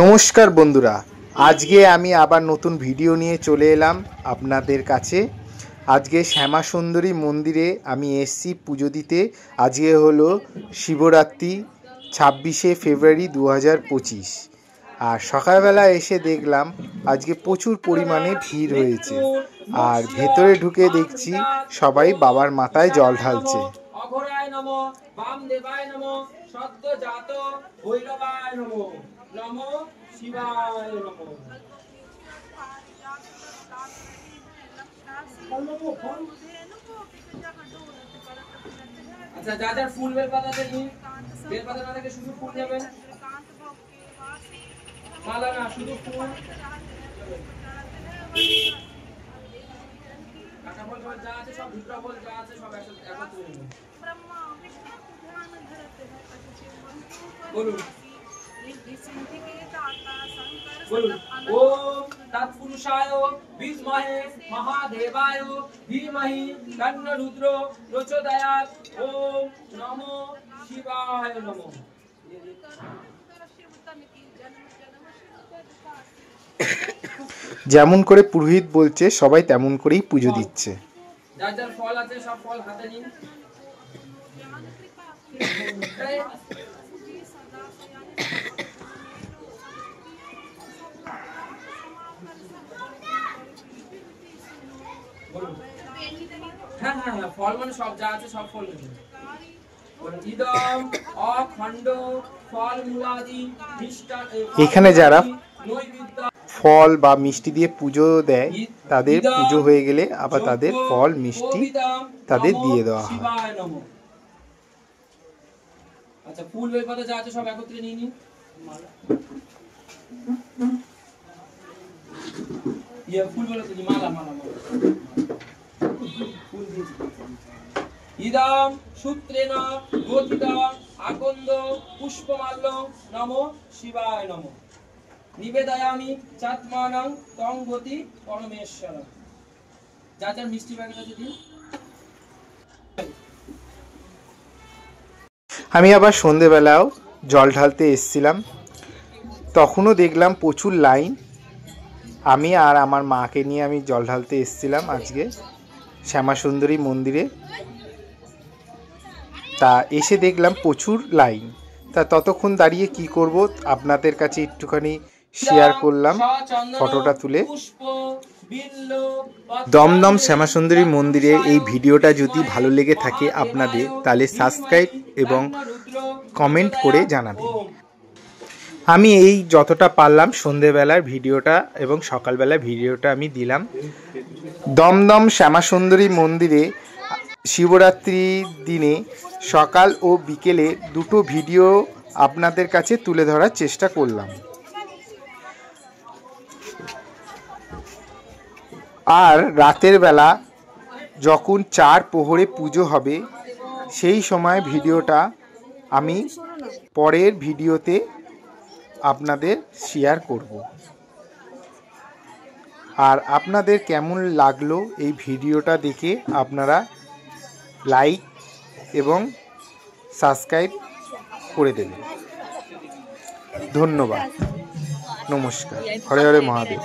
নমস্কার বন্ধুরা, আজকে আমি আবার নতুন ভিডিও নিয়ে চলে এলাম আপনাদের কাছে। আজকে শ্যামা সুন্দরী মন্দিরে আমি এসছি পুজো দিতে। আজকে হলো শিবরাত্রি, 26শে ফেব্রুয়ারি 2025। আর সকালবেলা এসে দেখলাম আজকে প্রচুর পরিমাণে ভিড় হয়েছে। আর ভেতরে ঢুকে দেখছি সবাই বাবার মাথায় জল ঢালছে। অঘরায় নমো, বামদেবায় নমো, সদ্যজাত ভৈরবায় নমো, নমো শিবায় নমো। আচ্ছা, যা যা ফুল বেলপাতাতে নিন, বেলপাতা না থাকে শুধু ফুল নেবেন, মালা না শুধু ফুল। কাটা ফল যা আছে সব, ভিতরা ফল যা আছে সব একত্রে নিন। বলুন বলুন। ওম তৎপুরুষায় বিদ্মহে মহাদেবায় ধীমহি তন্ন রুদ্র প্রচোদয়াৎ। ওম নমো শিবায় নমো। যেমন করে পুরোহিত বলছে সবাই তেমন করেই পুজো দিচ্ছে। যার যার ফল আছে সব ফল হাতে নিন। হ্যাঁ হ্যাঁ হ্যাঁ, ফল মানে সব যা আছে সব ফল নেবেন। ইদম অখণ্ড ফল মূলাদি মিষ্টান। এখানে যারা ফল বা মিষ্টি দিয়ে পুজো দেয় তাদের পুজো হয়ে গেলে আবার তাদের ফল মিষ্টি তাদের দিয়ে দেওয়া হয়। আচ্ছা, ফুল বেলপাতা যা আছে সব একত্রে নিয়ে নিন। ফুল বলে তো মালা মালা মালা ফুল দিয়েছি। ইদম সূত্রেণ গোথিত আকন্দ পুষ্পমাল্য নমো শিবায় নমো। নিবেদয়ামি চাত্মানং তং গতি পরমেশ্বর। যা যা মিষ্টি প্যাকেট আছে দিন। আমি আবার সন্ধেবেলাও জল ঢালতে এসেছিলাম, তখনও দেখলাম প্রচুর লাইন। আমি আর আমার মাকে নিয়ে আমি জল ঢালতে এসেছিলাম আজকে শ্যামা সুন্দরী মন্দিরে। তা এসে দেখলাম প্রচুর লাইন। তা ততক্ষণ দাঁড়িয়ে কি করব, আপনাদের কাছে একটুখানি শেয়ার করলাম ফটোটা তুলে। দমদম শ্যামা সুন্দরী মন্দিরে এই ভিডিওটা যদি ভালো লেগে থাকে আপনাদের, তাহলে সাবস্ক্রাইব এবং কমেন্ট করে জানাবেন। আমি এই যতটা পারলাম সন্ধেবেলার ভিডিওটা এবং সকালবেলার ভিডিওটা আমি দিলাম। দমদম শ্যামা সুন্দরী মন্দিরে শিবরাত্রির দিনে সকাল ও বিকেলে দুটো ভিডিও আপনাদের কাছে তুলে ধরার চেষ্টা করলাম। আর রাতের বেলা যখন 4 প্রহরে পুজো হবে সেই সময় ভিডিওটা আমি পরের ভিডিওতে আপনাদের শেয়ার করব। আর আপনাদের কেমন লাগলো এই ভিডিওটা দেখে আপনারা লাইক এবং সাবস্ক্রাইব করে দেবেন। ধন্যবাদ, নমস্কার, হরে হরে মহাদেব।